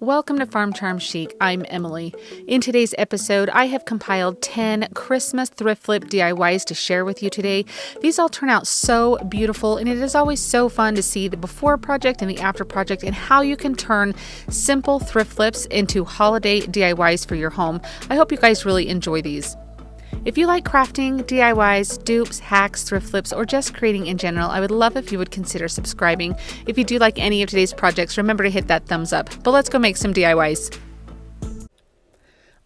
Welcome to Farm Charm Chic. I'm Emily. In today's episode, I have compiled 10 Christmas thrift flip DIYs to share with you today. These all turn out so beautiful, and it is always so fun to see the before project and the after project and how you can turn simple thrift flips into holiday DIYs for your home. I hope you guys really enjoy these. If you like crafting, DIYs, dupes, hacks, thrift flips, or just creating in general, I would love if you would consider subscribing. If you do like any of today's projects, remember to hit that thumbs up. But let's go make some DIYs.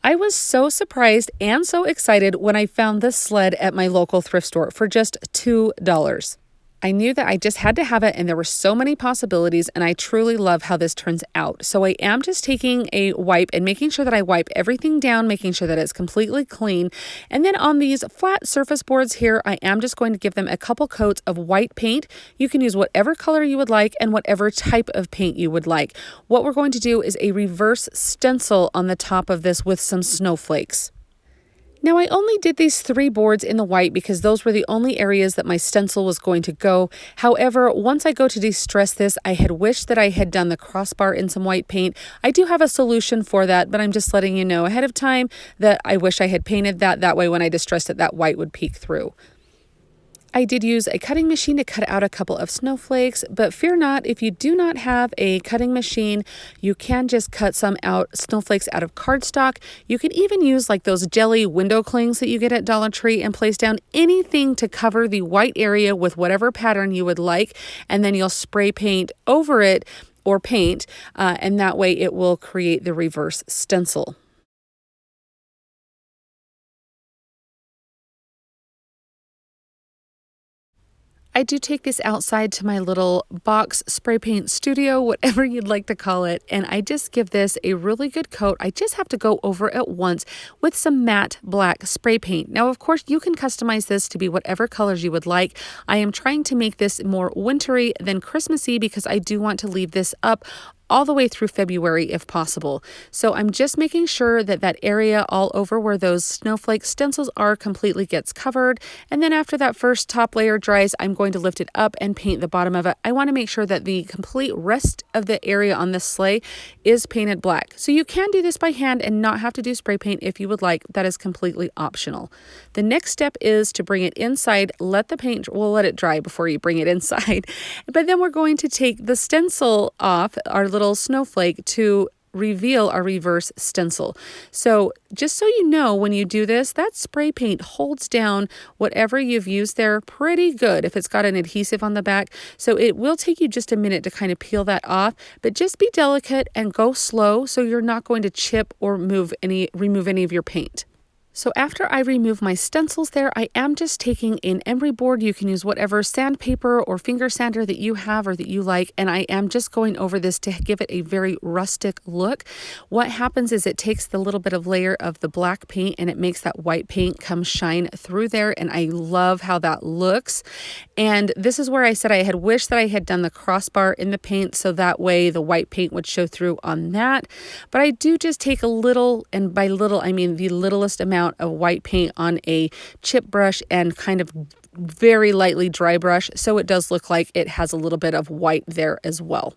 I was so surprised and so excited when I found this sled at my local thrift store for just $2. I knew that I just had to have it, and there were so many possibilities, and I truly love how this turns out. So I am just taking a wipe and making sure that I wipe everything down, making sure that it's completely clean. And then on these flat surface boards here, I am just going to give them a couple coats of white paint. You can use whatever color you would like and whatever type of paint you would like. What we're going to do is a reverse stencil on the top of this with some snowflakes. Now, I only did these 3 boards in the white because those were the only areas that my stencil was going to go. However, once I go to distress this, I had wished that I had done the crossbar in some white paint. I do have a solution for that, but I'm just letting you know ahead of time that I wish I had painted that. That way, when I distressed it, that white would peek through. I did use a cutting machine to cut out a couple of snowflakes, but fear not, if you do not have a cutting machine, you can just cut some snowflakes out of cardstock. You can even use like those jelly window clings that you get at Dollar Tree and place down anything to cover the white area with whatever pattern you would like, and then you'll spray paint over it or paint, and that way it will create the reverse stencil. I do take this outside to my little box spray paint studio, whatever you'd like to call it, and I just give this a really good coat. I just have to go over it once with some matte black spray paint. Now, of course, you can customize this to be whatever colors you would like. I am trying to make this more wintry than Christmassy because I do want to leave this up all the way through February if possible. So I'm just making sure that that area all over where those snowflake stencils are completely gets covered. And then after that first top layer dries, I'm going to lift it up and paint the bottom of it. I want to make sure that the complete rest of the area on this sleigh is painted black. So you can do this by hand and not have to do spray paint if you would like. That is completely optional. The next step is to bring it inside, let it dry before you bring it inside. But then we're going to take the stencil off, our little snowflake, to reveal our reverse stencil. So just so you know, when you do this, that spray paint holds down whatever you've used there pretty good if it's got an adhesive on the back. So it will take you just a minute to kind of peel that off, but just be delicate and go slow so you're not going to chip or remove any of your paint. So after I remove my stencils there, I am just taking an emery board. You can use whatever sandpaper or finger sander that you have or that you like, and I am just going over this to give it a very rustic look. What happens is it takes the little bit of layer of the black paint and it makes that white paint come shine through there, and I love how that looks. And this is where I said I had wished that I had done the crossbar in the paint so that way the white paint would show through on that. But I do just take a little, and by little I mean the littlest amount of white paint on a chip brush and kind of very lightly dry brush, so it does look like it has a little bit of white there as well.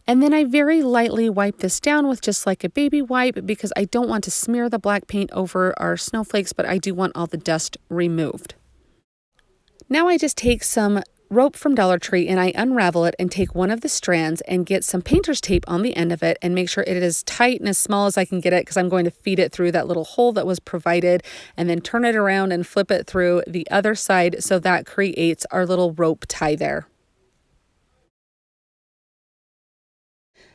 And then I very lightly wipe this down with just like a baby wipe because I don't want to smear the black paint over our snowflakes, but I do want all the dust removed. Now I just take some rope from Dollar Tree and I unravel it and take one of the strands and get some painter's tape on the end of it and make sure it is tight and as small as I can get it because I'm going to feed it through that little hole that was provided, and then turn it around and flip it through the other side so that creates our little rope tie there.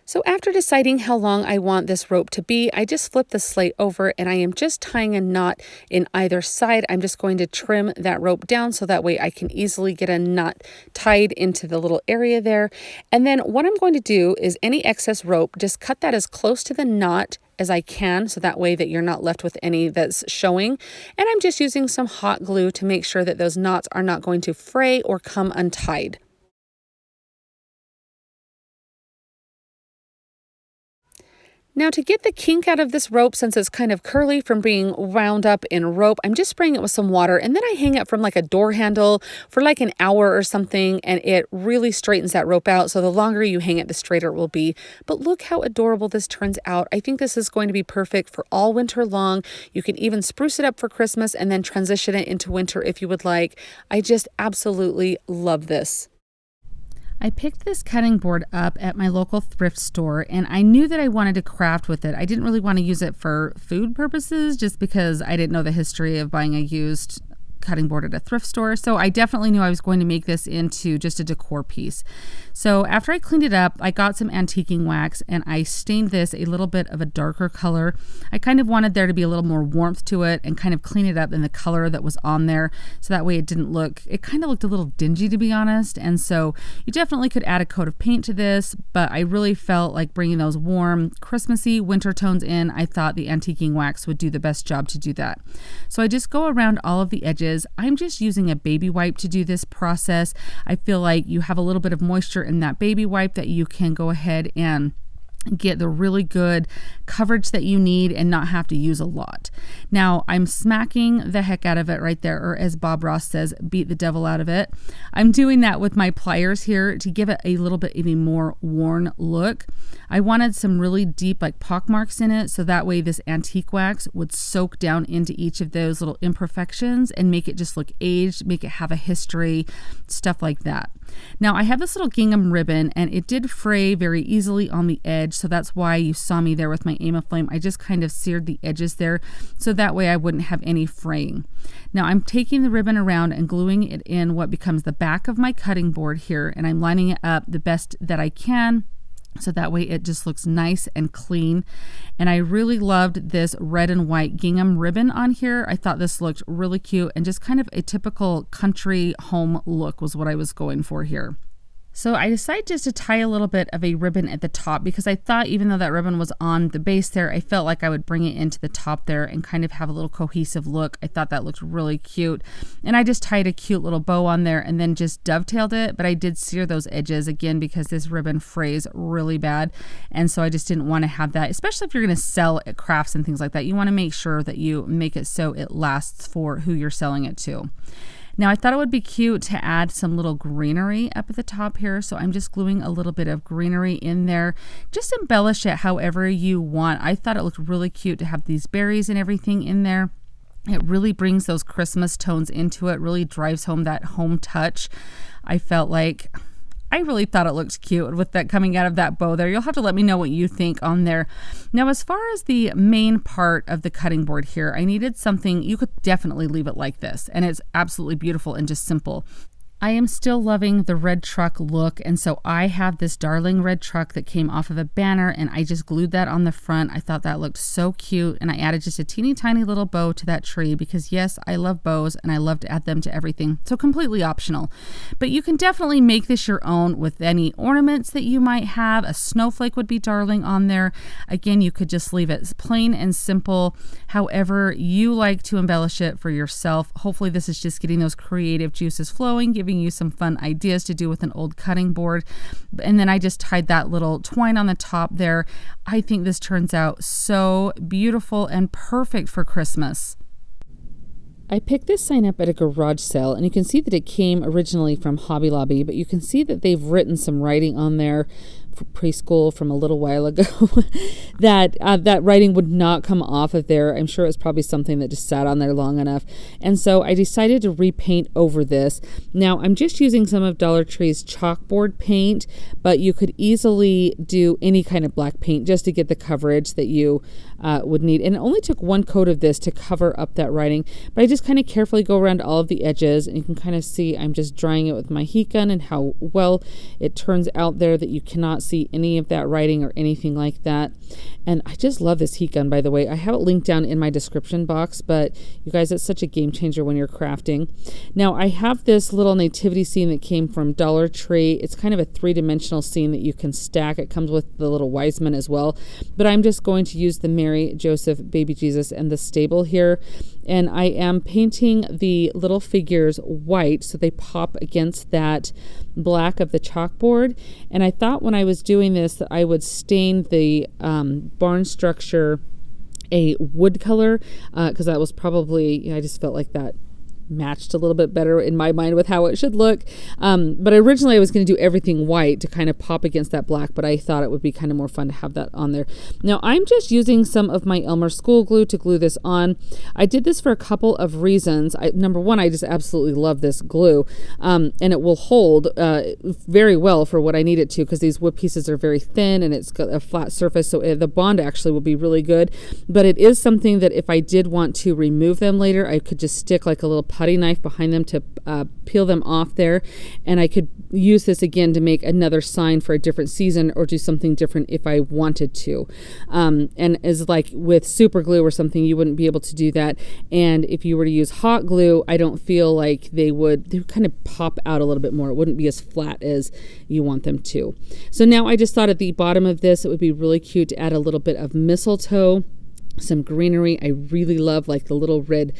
So after deciding how long I want this rope to be, I just flip the sleigh over and I am just tying a knot in either side. I'm just going to trim that rope down so that way I can easily get a knot tied into the little area there. And then what I'm going to do is any excess rope, just cut that as close to the knot as I can so that way that you're not left with any that's showing. And I'm just using some hot glue to make sure that those knots are not going to fray or come untied. Now to get the kink out of this rope, since it's kind of curly from being wound up in rope, I'm just spraying it with some water, and then I hang it from like a door handle for like an hour or something, and it really straightens that rope out. So the longer you hang it, the straighter it will be. But look how adorable this turns out. I think this is going to be perfect for all winter long. You can even spruce it up for Christmas and then transition it into winter if you would like. I just absolutely love this. I picked this cutting board up at my local thrift store, and I knew that I wanted to craft with it. I didn't really want to use it for food purposes just because I didn't know the history of buying a used cutting board at a thrift store. So I definitely knew I was going to make this into just a decor piece. So after I cleaned it up, I got some antiquing wax and I stained this a little bit of a darker color. I kind of wanted there to be a little more warmth to it and kind of clean it up in the color that was on there. So that way it kind of looked a little dingy, to be honest. And so you definitely could add a coat of paint to this, but I really felt like bringing those warm, Christmassy winter tones in. I thought the antiquing wax would do the best job to do that. So I just go around all of the edges. I'm just using a baby wipe to do this process. I feel like you have a little bit of moisture in that baby wipe that you can go ahead and get the really good coverage that you need and not have to use a lot. Now I'm smacking the heck out of it right there, or as Bob Ross says, beat the devil out of it. I'm doing that with my pliers here to give it a little bit of a more worn look. I wanted some really deep like pock marks in it, so that way this antique wax would soak down into each of those little imperfections and make it just look aged, make it have a history, stuff like that. Now I have this little gingham ribbon and it did fray very easily on the edge, so that's why you saw me there with my aim of flame. I just kind of seared the edges there so that way I wouldn't have any fraying. Now I'm taking the ribbon around and gluing it in what becomes the back of my cutting board here, and I'm lining it up the best that I can, so that way it just looks nice and clean. And I really loved this red and white gingham ribbon on here. I thought this looked really cute and just kind of a typical country home look was what I was going for here. So I decided just to tie a little bit of a ribbon at the top because I thought even though that ribbon was on the base there, I felt like I would bring it into the top there and kind of have a little cohesive look. I thought that looked really cute. And I just tied a cute little bow on there and then just dovetailed it. But I did sear those edges again because this ribbon frays really bad. And so I just didn't want to have that, especially if you're going to sell at crafts and things like that. You want to make sure that you make it so it lasts for who you're selling it to. Now I thought it would be cute to add some little greenery up at the top here, so I'm just gluing a little bit of greenery in there. Just embellish it however you want. I thought it looked really cute to have these berries and everything in there. It really brings those Christmas tones into it, really drives home that home touch. I really thought it looked cute with that coming out of that bow there. You'll have to let me know what you think on there. Now, as far as the main part of the cutting board here, I needed something, you could definitely leave it like this, and it's absolutely beautiful and just simple. I am still loving the red truck look, and so I have this darling red truck that came off of a banner, and I just glued that on the front. I thought that looked so cute, and I added just a teeny tiny little bow to that tree because yes, I love bows and I love to add them to everything, so completely optional. But you can definitely make this your own with any ornaments that you might have. A snowflake would be darling on there. Again, you could just leave it plain and simple, however you like to embellish it for yourself. Hopefully this is just getting those creative juices flowing, giving you some fun ideas to do with an old cutting board. And then I just tied that little twine on the top there. I think this turns out so beautiful and perfect for Christmas. I picked this sign up at a garage sale, and you can see that it came originally from Hobby Lobby, but you can see that they've written some writing on there for preschool from a little while ago that writing would not come off of there. I'm sure it was probably something that just sat on there long enough. And so I decided to repaint over this. Now I'm just using some of Dollar Tree's chalkboard paint, but you could easily do any kind of black paint just to get the coverage that you would need. And it only took one coat of this to cover up that writing, but I just kind of carefully go around all of the edges, and you can kind of see I'm just drying it with my heat gun and how well it turns out there that you cannot see any of that writing or anything like that. And I just love this heat gun, by the way. I have it linked down in my description box, but you guys, it's such a game changer when you're crafting. Now I have this little nativity scene that came from Dollar Tree. It's kind of a three-dimensional scene that you can stack. It comes with the little wise men as well, but I'm just going to use the Mary, Joseph, baby Jesus, and the stable here. and I am painting the little figures white so they pop against that black of the chalkboard. And I thought when I was doing this that I would stain the barn structure a wood color because that was probably, I just felt like that matched a little bit better in my mind with how it should look. But originally I was going to do everything white to kind of pop against that black, but I thought it would be kind of more fun to have that on there. Now I'm just using some of my Elmer school glue to glue this on. I did this for a couple of reasons. Number one, I just absolutely love this glue, and it will hold very well for what I need it to, because these wood pieces are very thin and it's got a flat surface, so the bond actually will be really good. But it is something that if I did want to remove them later, I could just stick like a little putty knife behind them to peel them off there, and I could use this again to make another sign for a different season or do something different if I wanted to. And as like with super glue or something, you wouldn't be able to do that. And if you were to use hot glue, I don't feel like they would kind of pop out a little bit more. It wouldn't be as flat as you want them to. So now I just thought at the bottom of this, it would be really cute to add a little bit of mistletoe, some greenery. I really love like the little red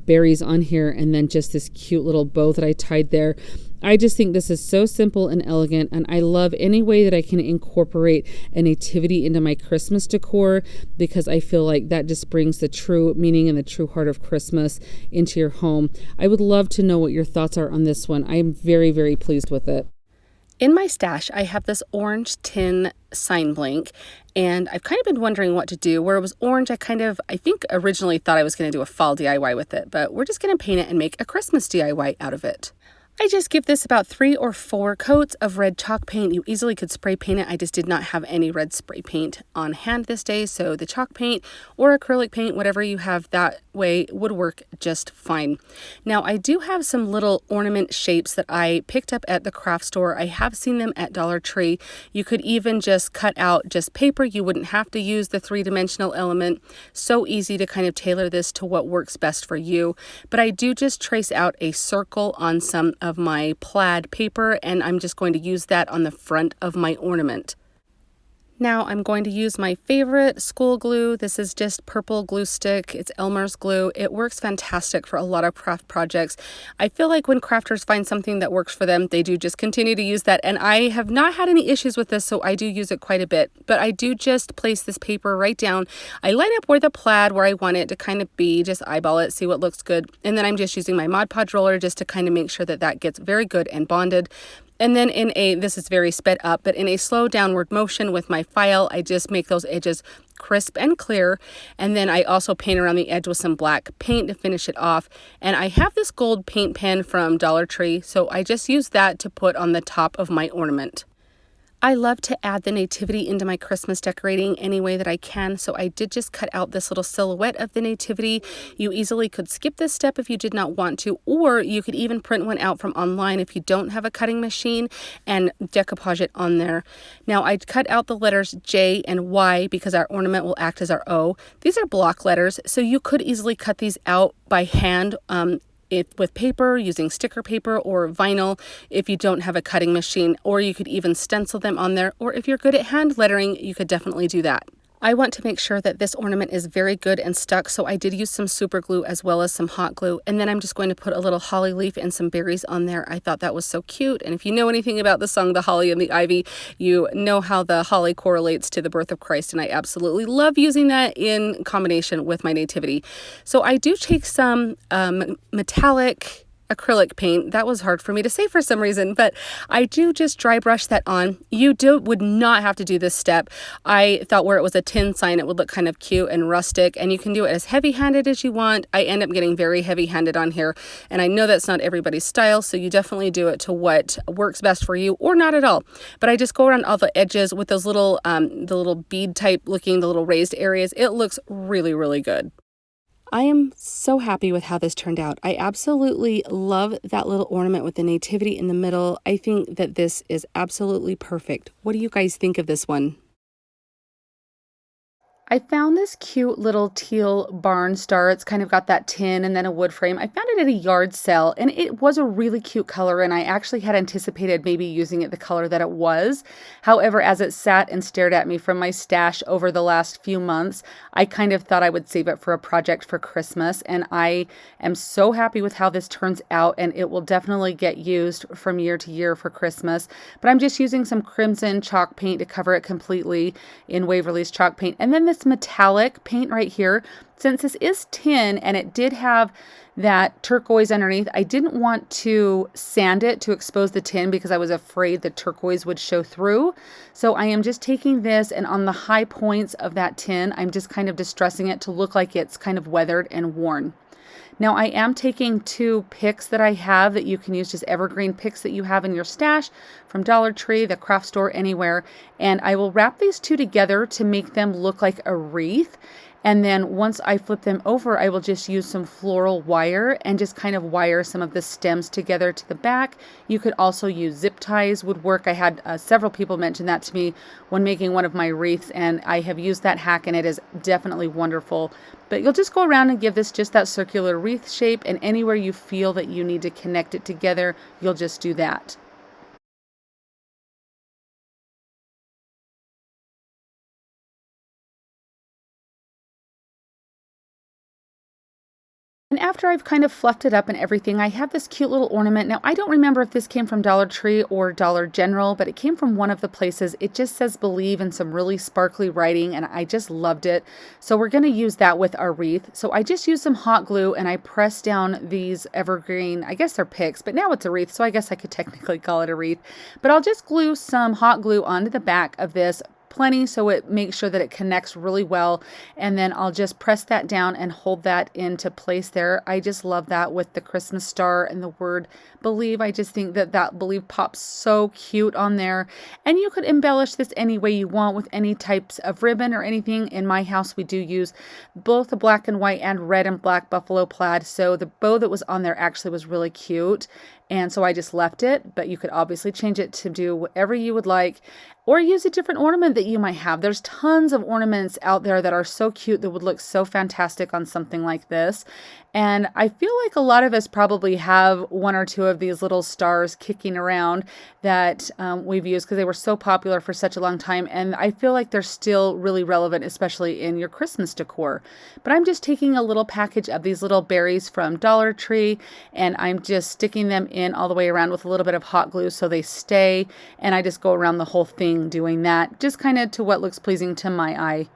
berries on here, and then just this cute little bow that I tied there. I just think this is so simple and elegant, and I love any way that I can incorporate a nativity into my Christmas decor, because I feel like that just brings the true meaning and the true heart of Christmas into your home. I would love to know what your thoughts are on this one. I am very, very pleased with it. In my stash, I have this orange tin sign blank, and I've kind of been wondering what to do. Where it was orange, I think originally thought I was going to do a fall DIY with it, but we're just going to paint it and make a Christmas DIY out of it. I just give this about 3 or 4 coats of red chalk paint. You easily could spray paint it. I just did not have any red spray paint on hand this day, so the chalk paint or acrylic paint, whatever you have that way, would work just fine. Now I do have some little ornament shapes that I picked up at the craft store. I have seen them at Dollar Tree. You could even just cut out just paper. You wouldn't have to use the 3-dimensional element. So easy to kind of tailor this to what works best for you. But I do just trace out a circle on some of my plaid paper, and I'm just going to use that on the front of my ornament. Now I'm going to use my favorite school glue. This is just purple glue stick. It's Elmer's glue. It works fantastic for a lot of craft projects. I feel like when crafters find something that works for them, they do just continue to use that. And I have not had any issues with this, so I do use it quite a bit. But I do just place this paper right down. I line up where the plaid, where I want it to kind of be, just eyeball it, see what looks good. And then I'm just using my Mod Podge roller just to kind of make sure that that gets very good and bonded. And then this is very sped up, but in a slow downward motion with my file, I just make those edges crisp and clear. And then I also paint around the edge with some black paint to finish it off. And I have this gold paint pen from Dollar Tree, so I just use that to put on the top of my ornament. I love to add the nativity into my Christmas decorating any way that I can, so I did just cut out this little silhouette of the nativity. You easily could skip this step if you did not want to, or you could even print one out from online if you don't have a cutting machine and decoupage it on there. Now I cut out the letters J and Y because our ornament will act as our O. These are block letters, so you could easily cut these out by hand with paper, using sticker paper or vinyl if you don't have a cutting machine, or you could even stencil them on there, or if you're good at hand lettering, you could definitely do that. I want to make sure that this ornament is very good and stuck, so I did use some super glue as well as some hot glue, and then I'm just going to put a little holly leaf and some berries on there. I thought that was so cute, and if you know anything about the song The Holly and the Ivy, you know how the holly correlates to the birth of Christ, and I absolutely love using that in combination with my nativity. So I do take some metallic acrylic paint. That was hard for me to say for some reason, but I do just dry brush that on. You would not have to do this step. I thought where it was a tin sign, it would look kind of cute and rustic, and you can do it as heavy-handed as you want. I end up getting very heavy-handed on here, and I know that's not everybody's style, so you definitely do it to what works best for you, or not at all. But I just go around all the edges with those little, the little bead type looking, the little raised areas. It looks really, really good. I am so happy with how this turned out. I absolutely love that little ornament with the nativity in the middle. I think that this is absolutely perfect. What do you guys think of this one? I found this cute little teal barn star. It's kind of got that tin and then a wood frame. I found it at a yard sale and it was a really cute color, and I actually had anticipated maybe using it the color that it was. However, as it sat and stared at me from my stash over the last few months, I kind of thought I would save it for a project for Christmas, and I am so happy with how this turns out, and it will definitely get used from year to year for Christmas. But I'm just using some crimson chalk paint to cover it completely in Waverly's chalk paint, and then this metallic paint right here. Since this is tin and it did have that turquoise underneath, I didn't want to sand it to expose the tin because I was afraid the turquoise would show through. So I am just taking this, and on the high points of that tin, I'm just kind of distressing it to look like it's kind of weathered and worn. Now I am taking 2 picks that I have that you can use, just evergreen picks that you have in your stash from Dollar Tree, the craft store, anywhere. And I will wrap these 2 together to make them look like a wreath. And then once I flip them over, I will just use some floral wire and just kind of wire some of the stems together to the back. You could also use zip ties would work. I had several people mention that to me when making one of my wreaths, and I have used that hack and it is definitely wonderful. But you'll just go around and give this just that circular wreath shape, and anywhere you feel that you need to connect it together, you'll just do that. And after I've kind of fluffed it up and everything, I have this cute little ornament. Now, I don't remember if this came from Dollar Tree or Dollar General, but it came from one of the places. It just says "Believe" in some really sparkly writing, and I just loved it. So we're going to use that with our wreath. So I just used some hot glue and I pressed down these evergreen, I guess they're picks, but now it's a wreath, so I guess I could technically call it a wreath. But I'll just glue some hot glue onto the back of this, plenty, so it makes sure that it connects really well, and then I'll just press that down and hold that into place there. I just love that with the Christmas star and the word "believe." I just think that that "believe" pops so cute on there, and you could embellish this any way you want with any types of ribbon or anything. In my house we do use both the black and white and red and black buffalo plaid, so the bow that was on there actually was really cute, and so I just left it. But you could obviously change it to do whatever you would like, or use a different ornament that you might have. There's tons of ornaments out there that are so cute that would look so fantastic on something like this. And I feel like a lot of us probably have 1 or 2 of these little stars kicking around that we've used because they were so popular for such a long time. And I feel like they're still really relevant, especially in your Christmas decor. But I'm just taking a little package of these little berries from Dollar Tree, and I'm just sticking them in all the way around with a little bit of hot glue so they stay. And I just go around the whole thing doing that, just kind of to what looks pleasing to my eye.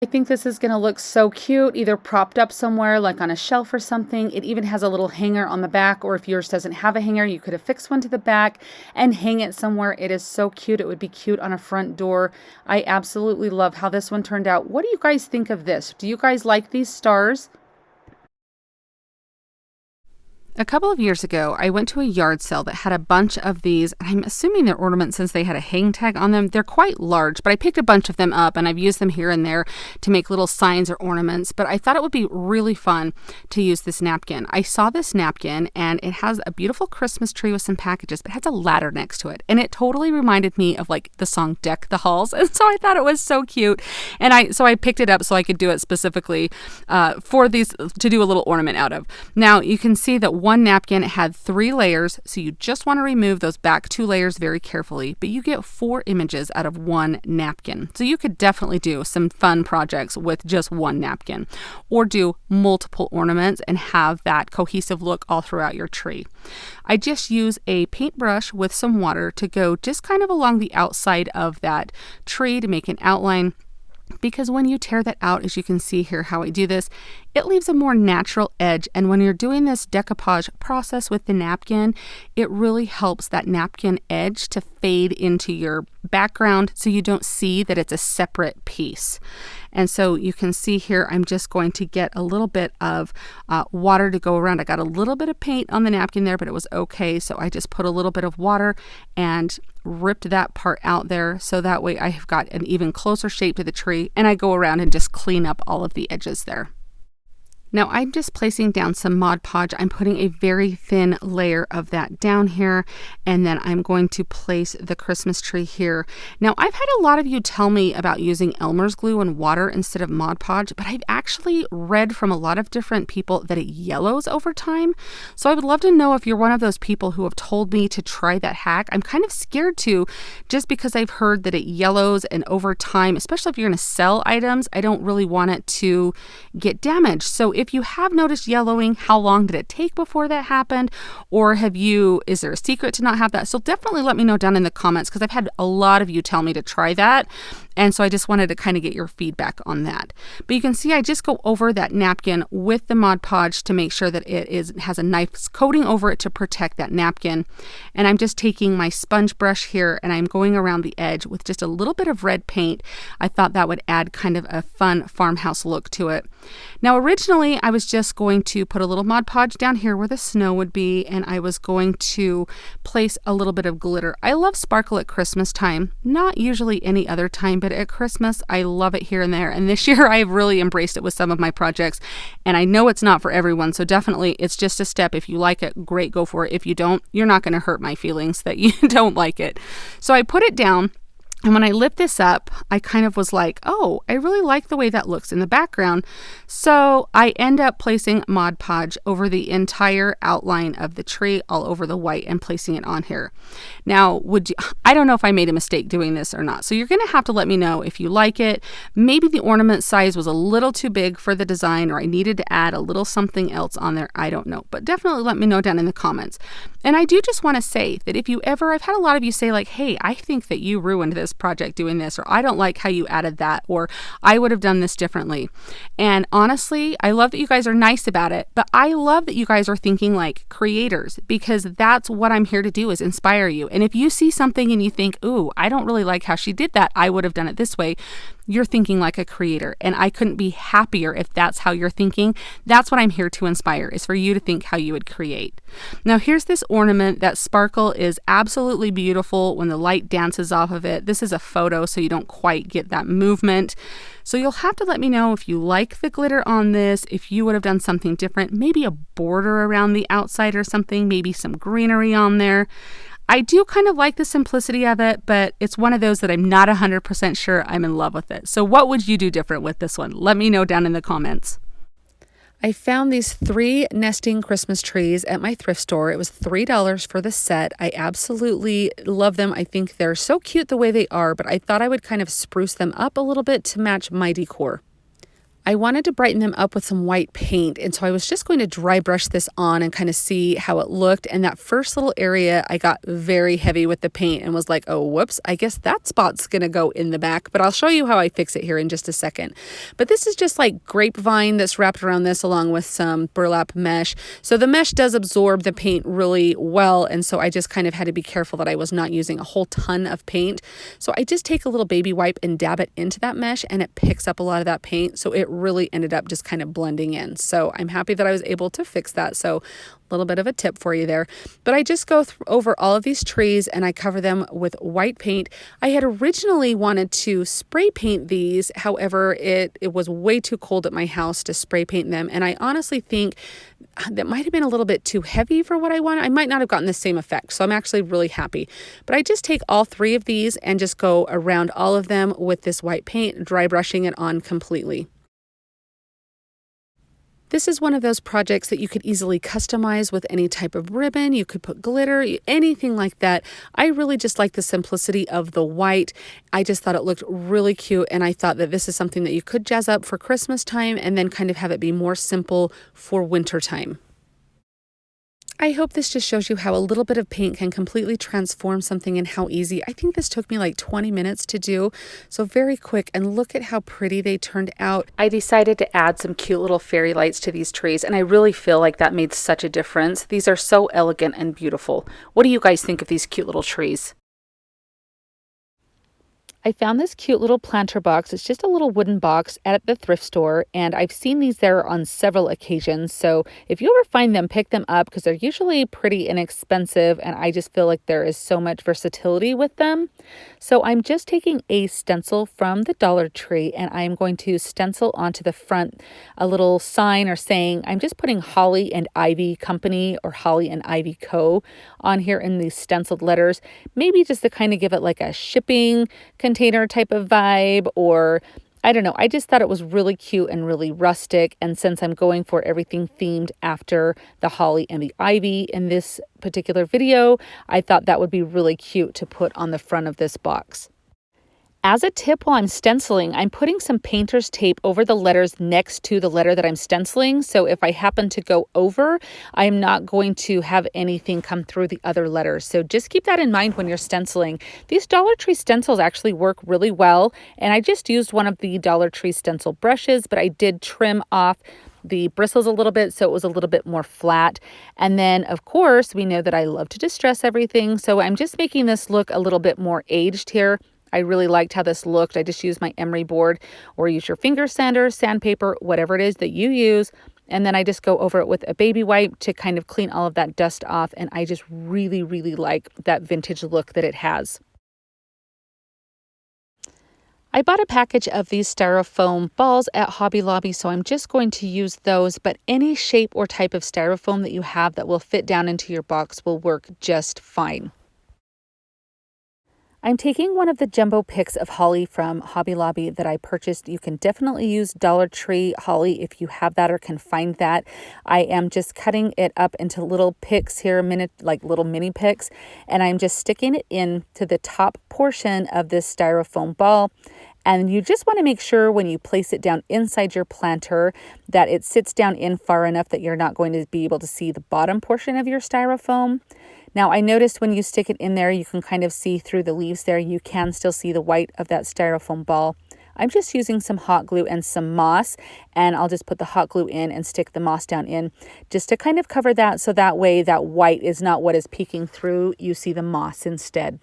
I think this is going to look so cute, either propped up somewhere like on a shelf or something. It even has a little hanger on the back, or if yours doesn't have a hanger, you could affix one to the back and hang it somewhere. It is so cute. It would be cute on a front door. I absolutely love how this one turned out. What do you guys think of this? Do you guys like these stars? A couple of years ago, I went to a yard sale that had a bunch of these. I'm assuming they're ornaments since they had a hang tag on them. They're quite large, but I picked a bunch of them up and I've used them here and there to make little signs or ornaments. But I thought it would be really fun to use this napkin. I saw this napkin and it has a beautiful Christmas tree with some packages, but it has a ladder next to it. And it totally reminded me of like the song "Deck the Halls." And so I thought it was so cute. And I picked it up so I could do it specifically for these, to do a little ornament out of. Now you can see that one napkin had 3 layers, so you just want to remove those back 2 layers very carefully, but you get 4 images out of 1 napkin. So you could definitely do some fun projects with just 1 napkin, or do multiple ornaments and have that cohesive look all throughout your tree. I just use a paintbrush with some water to go just kind of along the outside of that tree to make an outline. Because when you tear that out, as you can see here how I do this, it leaves a more natural edge. And when you're doing this decoupage process with the napkin, it really helps that napkin edge to fade into your background so you don't see that it's a separate piece. And so you can see here, I'm just going to get a little bit of water to go around. I got a little bit of paint on the napkin there, but it was okay. So I just put a little bit of water and ripped that part out there. So that way I've got an even closer shape to the tree, and I go around and just clean up all of the edges there. Now I'm just placing down some Mod Podge. I'm putting a very thin layer of that down here, and then I'm going to place the Christmas tree here. Now I've had a lot of you tell me about using Elmer's glue and water instead of Mod Podge, but I've actually read from a lot of different people that it yellows over time. So I would love to know if you're one of those people who have told me to try that hack. I'm kind of scared to, just because I've heard that it yellows, and over time, especially if you're going to sell items, I don't really want it to get damaged. So if you have noticed yellowing, how long did it take before that happened? Or is there a secret to not have that? So definitely let me know down in the comments, because I've had a lot of you tell me to try that. And so I just wanted to kind of get your feedback on that. But you can see I just go over that napkin with the Mod Podge to make sure that it has a nice coating over it to protect that napkin. And I'm just taking my sponge brush here and I'm going around the edge with just a little bit of red paint. I thought that would add kind of a fun farmhouse look to it. Now originally I was just going to put a little Mod Podge down here where the snow would be, and I was going to place a little bit of glitter. I love sparkle at Christmas time, not usually any other time, but at Christmas I love it here and there. And this year I've really embraced it with some of my projects, and I know it's not for everyone, so definitely it's just a step. If you like it, great, go for it. If you don't, you're not going to hurt my feelings that you don't like it. So I put it down. And when I lift this up, I kind of was like, oh, I really like the way that looks in the background. So I end up placing Mod Podge over the entire outline of the tree, all over the white, and placing it on here. Now, I don't know if I made a mistake doing this or not. So you're going to have to let me know if you like it. Maybe the ornament size was a little too big for the design, or I needed to add a little something else on there. I don't know. But definitely let me know down in the comments. And I do just want to say that if you ever, I've had a lot of you say like, hey, I think that you ruined this project doing this, or I don't like how you added that, or I would have done this differently. And honestly, I love that you guys are nice about it, but I love that you guys are thinking like creators, because that's what I'm here to do, is inspire you. And if you see something and you think, ooh, I don't really like how she did that, I would have done it this way, you're thinking like a creator. And I couldn't be happier if that's how you're thinking. That's what I'm here to inspire, is for you to think how you would create. Now here's this ornament. That sparkle is absolutely beautiful when the light dances off of it. This is a photo, so you don't quite get that movement. So you'll have to let me know if you like the glitter on this, if you would have done something different, maybe a border around the outside or something, maybe some greenery on there. I do kind of like the simplicity of it, but it's one of those that I'm not 100% sure I'm in love with it. So what would you do different with this one? Let me know down in the comments. I found these 3 nesting Christmas trees at my thrift store. It was $3 for the set. I absolutely love them. I think they're so cute the way they are, but I thought I would kind of spruce them up a little bit to match my decor. I wanted to brighten them up with some white paint, and so I was just going to dry brush this on and kind of see how it looked. And that first little area, I got very heavy with the paint and was like, oh, whoops, I guess that spot's going to go in the back, but I'll show you how I fix it here in just a second. But this is just like grapevine that's wrapped around this, along with some burlap mesh. So the mesh does absorb the paint really well, and so I just kind of had to be careful that I was not using a whole ton of paint. So I just take a little baby wipe and dab it into that mesh, and it picks up a lot of that paint. So it really ended up just kind of blending in. So I'm happy that I was able to fix that. So a little bit of a tip for you there. But I just go over all of these trees and I cover them with white paint. I had originally wanted to spray paint these. However, it was way too cold at my house to spray paint them. And I honestly think that might have been a little bit too heavy for what I wanted. I might not have gotten the same effect. So I'm actually really happy. But I just take all 3 of these and just go around all of them with this white paint, dry brushing it on completely. This is one of those projects that you could easily customize with any type of ribbon. You could put glitter, anything like that. I really just like the simplicity of the white. I just thought it looked really cute, and I thought that this is something that you could jazz up for Christmas time and then kind of have it be more simple for winter time. I hope this just shows you how a little bit of paint can completely transform something and how easy. I think this took me like 20 minutes to do, so very quick, and look at how pretty they turned out. I decided to add some cute little fairy lights to these trees, and I really feel like that made such a difference. These are so elegant and beautiful. What do you guys think of these cute little trees? I found this cute little planter box. It's just a little wooden box at the thrift store, and I've seen these there on several occasions. So if you ever find them, pick them up because they're usually pretty inexpensive, and I just feel like there is so much versatility with them. So I'm just taking a stencil from the Dollar Tree, and I'm going to stencil onto the front a little sign or saying, I'm just putting Holly and Ivy Company or Holly and Ivy Co. on here in these stenciled letters, maybe just to kind of give it like a shipping container type of vibe, or I don't know. I just thought it was really cute and really rustic. And since I'm going for everything themed after the holly and the ivy in this particular video, I thought that would be really cute to put on the front of this box. As a tip while I'm stenciling, I'm putting some painter's tape over the letters next to the letter that I'm stenciling. So if I happen to go over, I'm not going to have anything come through the other letters. So just keep that in mind when you're stenciling. These Dollar Tree stencils actually work really well. And I just used one of the Dollar Tree stencil brushes, but I did trim off the bristles a little bit so it was a little bit more flat. And then of course, we know that I love to distress everything. So I'm just making this look a little bit more aged here. I really liked how this looked. I just used my emery board, or use your finger sander, sandpaper, whatever it is that you use. And then I just go over it with a baby wipe to kind of clean all of that dust off. And I just really, really like that vintage look that it has. I bought a package of these styrofoam balls at Hobby Lobby, so I'm just going to use those, but any shape or type of styrofoam that you have that will fit down into your box will work just fine. I'm taking one of the jumbo picks of holly from Hobby Lobby that I purchased. You can definitely use Dollar Tree holly if you have that or can find that. I am just cutting it up into little picks here, like little mini picks, and I'm just sticking it into the top portion of this styrofoam ball. And you just want to make sure when you place it down inside your planter that it sits down in far enough that you're not going to be able to see the bottom portion of your styrofoam. Now, I noticed when you stick it in there, you can kind of see through the leaves there. You can still see the white of that styrofoam ball. I'm just using some hot glue and some moss, and I'll just put the hot glue in and stick the moss down in just to kind of cover that, so that way that white is not what is peeking through. You see the moss instead.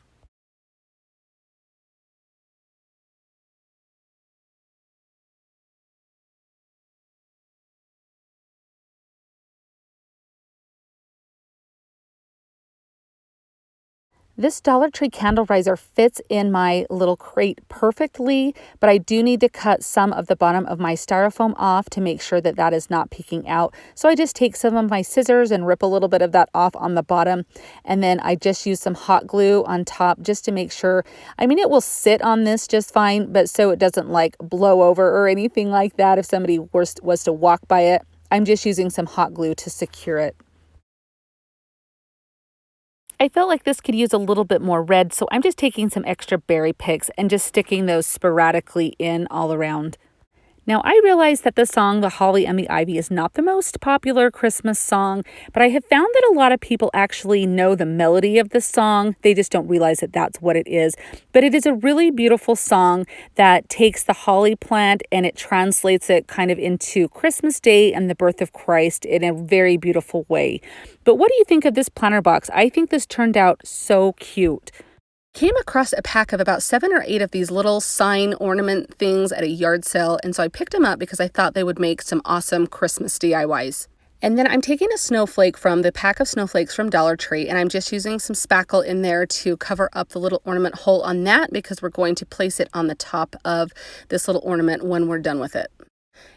This Dollar Tree candle riser fits in my little crate perfectly, but I do need to cut some of the bottom of my styrofoam off to make sure that that is not peeking out. So I just take some of my scissors and rip a little bit of that off on the bottom. And then I just use some hot glue on top just to make sure, I mean, it will sit on this just fine, but so it doesn't like blow over or anything like that if somebody was to walk by it. I'm just using some hot glue to secure it. I felt like this could use a little bit more red, so I'm just taking some extra berry picks and just sticking those sporadically in all around. Now, I realize that the song The Holly and the Ivy is not the most popular Christmas song, but I have found that a lot of people actually know the melody of the song. They just don't realize that that's what it is. But it is a really beautiful song that takes the holly plant and it translates it kind of into Christmas Day and the birth of Christ in a very beautiful way. But what do you think of this planter box? I think this turned out so cute. Came across a pack of about 7 or 8 of these little sign ornament things at a yard sale, and so I picked them up because I thought they would make some awesome Christmas DIYs. And then I'm taking a snowflake from the pack of snowflakes from Dollar Tree, and I'm just using some spackle in there to cover up the little ornament hole on that because we're going to place it on the top of this little ornament when we're done with it.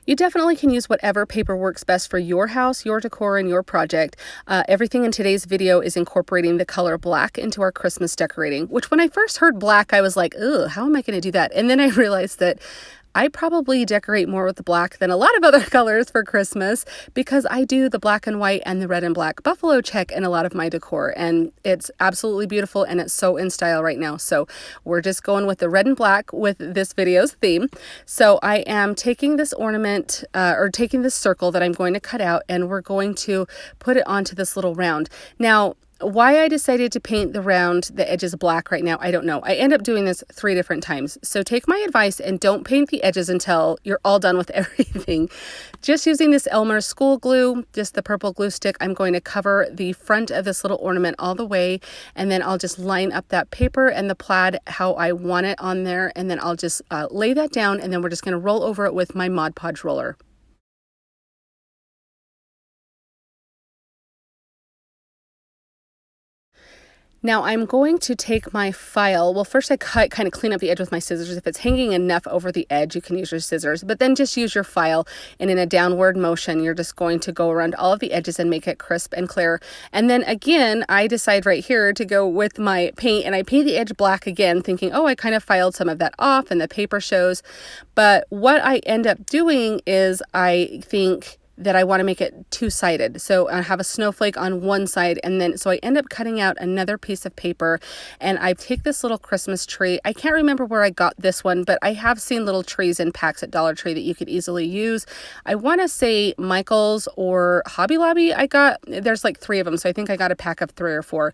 You definitely can use whatever paper works best for your house, your decor, and your project. Everything in today's video is incorporating the color black into our Christmas decorating, which when I first heard black, I was like, ugh, how am I going to do that? And then I realized that I probably decorate more with the black than a lot of other colors for Christmas because I do the black and white and the red and black buffalo check in a lot of my decor, and it's absolutely beautiful and it's so in style right now. So we're just going with the red and black with this video's theme. So I am taking this ornament or taking this circle that I'm going to cut out, and we're going to put it onto this little round. Now, Why I decided to paint the edges black right now, I don't know. I end up doing this 3 different times. So take my advice and don't paint the edges until you're all done with everything. Just using this Elmer's school glue, just the purple glue stick, I'm going to cover the front of this little ornament all the way, and then I'll just line up that paper and the plaid how I want it on there, and then I'll just lay that down, and then we're just going to roll over it with my Mod Podge roller. Now I'm going to take my file. Well, first I kind of clean up the edge with my scissors. If it's hanging enough over the edge, you can use your scissors, but then just use your file, and in a downward motion, you're just going to go around all of the edges and make it crisp and clear. And then again, I decide right here to go with my paint, and I paint the edge black again, thinking, oh, I kind of filed some of that off and the paper shows. But what I end up doing is I think that I want to make it two-sided. So I have a snowflake on one side, and then so I end up cutting out another piece of paper, and I take this little Christmas tree. I can't remember where I got this one, but I have seen little trees in packs at Dollar Tree that you could easily use. I want to say Michael's or Hobby Lobby. There's like 3 of them, so I think I got a pack of 3 or 4.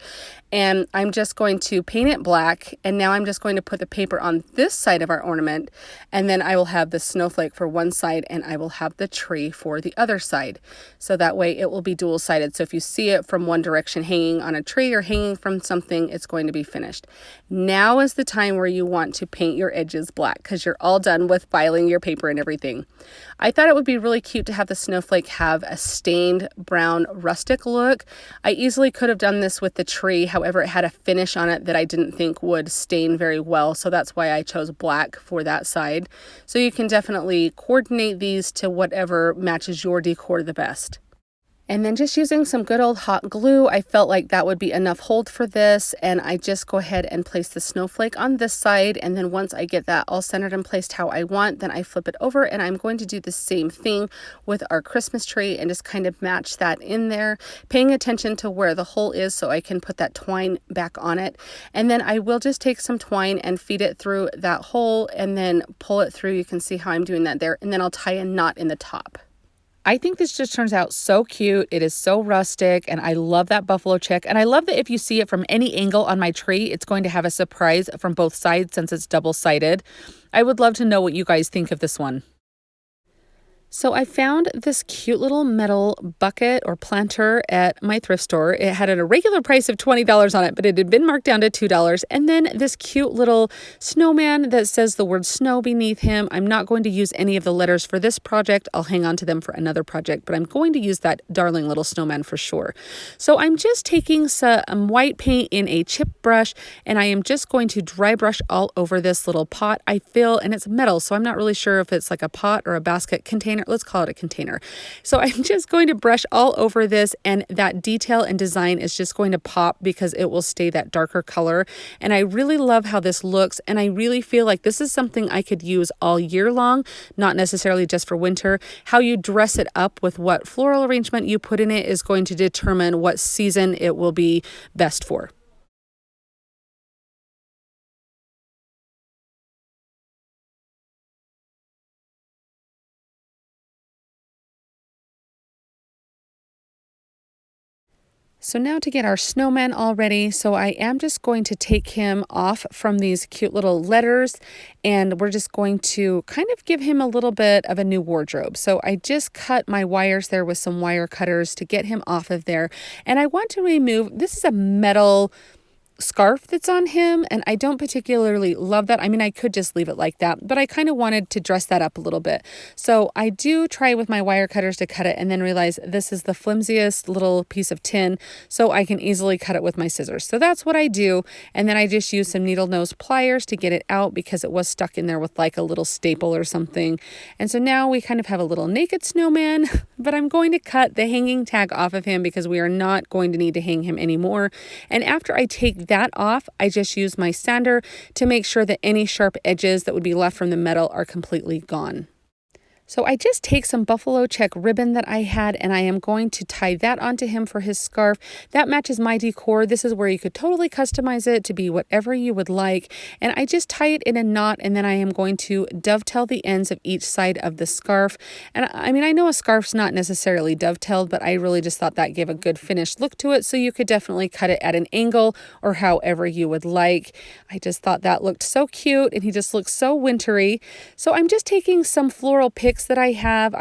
And I'm just going to paint it black, and now I'm just going to put the paper on this side of our ornament, and then I will have the snowflake for one side, and I will have the tree for the other side. So that way it will be dual-sided. So if you see it from one direction hanging on a tree or hanging from something, it's going to be finished. Now is the time where you want to paint your edges black, because you're all done with filing your paper and everything. I thought it would be really cute to have the snowflake have a stained brown rustic look. I easily could have done this with the tree. However, it had a finish on it that I didn't think would stain very well. So that's why I chose black for that side. So you can definitely coordinate these to whatever matches your decor the best. And then just using some good old hot glue, I felt like that would be enough hold for this. And I just go ahead and place the snowflake on this side. And then once I get that all centered and placed how I want, then I flip it over, and I'm going to do the same thing with our Christmas tree and just kind of match that in there, paying attention to where the hole is so I can put that twine back on it. And then I will just take some twine and feed it through that hole and then pull it through. You can see how I'm doing that there. And then I'll tie a knot in the top. I think this just turns out so cute. It is so rustic, and I love that buffalo check. And I love that if you see it from any angle on my tree, it's going to have a surprise from both sides since it's double-sided. I would love to know what you guys think of this one. So I found this cute little metal bucket or planter at my thrift store. It had a regular price of $20 on it, but it had been marked down to $2. And then this cute little snowman that says the word snow beneath him. I'm not going to use any of the letters for this project. I'll hang on to them for another project, but I'm going to use that darling little snowman for sure. So I'm just taking some white paint in a chip brush, and I am just going to dry brush all over this little pot. I feel, and it's metal, so I'm not really sure if it's like a pot or a basket container. Let's call it a container. So I'm just going to brush all over this, and that detail and design is just going to pop because it will stay that darker color. And I really love how this looks, and I really feel like this is something I could use all year long, not necessarily just for winter. How you dress it up with what floral arrangement you put in it is going to determine what season it will be best for. So now to get our snowman all ready, so I am just going to take him off from these cute little letters, and we're just going to kind of give him a little bit of a new wardrobe. So I just cut my wires there with some wire cutters to get him off of there. And I want to remove, this is a metal scarf that's on him, and I don't particularly love that. I mean, I could just leave it like that, but I kind of wanted to dress that up a little bit. So I do try with my wire cutters to cut it, and then realize this is the flimsiest little piece of tin, so I can easily cut it with my scissors. So that's what I do, and then I just use some needle nose pliers to get it out because it was stuck in there with like a little staple or something. And so now we kind of have a little naked snowman, but I'm going to cut the hanging tag off of him because we are not going to need to hang him anymore. And after I take that off, I just use my sander to make sure that any sharp edges that would be left from the metal are completely gone. So I just take some buffalo check ribbon that I had, and I am going to tie that onto him for his scarf. That matches my decor. This is where you could totally customize it to be whatever you would like. And I just tie it in a knot, and then I am going to dovetail the ends of each side of the scarf. And I mean, I know a scarf's not necessarily dovetailed, but I really just thought that gave a good finished look to it. So you could definitely cut it at an angle or however you would like. I just thought that looked so cute, and he just looks so wintry. So I'm just taking some floral picks that I have.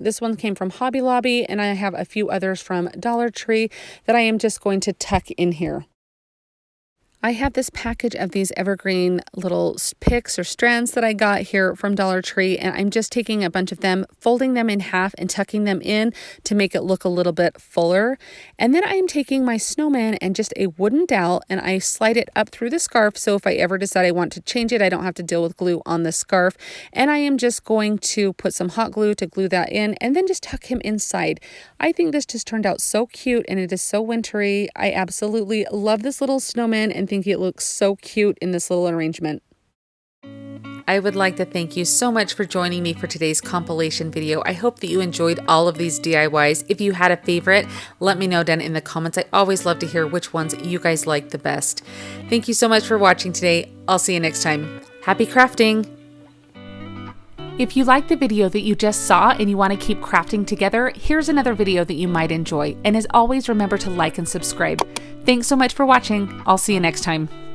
This one came from Hobby Lobby, and I have a few others from Dollar Tree that I am just going to tuck in here. I have this package of these evergreen little picks or strands that I got here from Dollar Tree, and I'm just taking a bunch of them, folding them in half and tucking them in to make it look a little bit fuller. And then I'm taking my snowman and just a wooden dowel, and I slide it up through the scarf, so if I ever decide I want to change it, I don't have to deal with glue on the scarf. And I am just going to put some hot glue to glue that in, and then just tuck him inside. I think this just turned out so cute, and it is so wintry. I absolutely love this little snowman and think it looks so cute in this little arrangement. I would like to thank you so much for joining me for today's compilation video. I hope that you enjoyed all of these DIYs. If you had a favorite, let me know down in the comments. I always love to hear which ones you guys like the best. Thank you so much for watching today. I'll see you next time. Happy crafting! If you like the video that you just saw and you want to keep crafting together, here's another video that you might enjoy. And as always, remember to like and subscribe. Thanks so much for watching. I'll see you next time.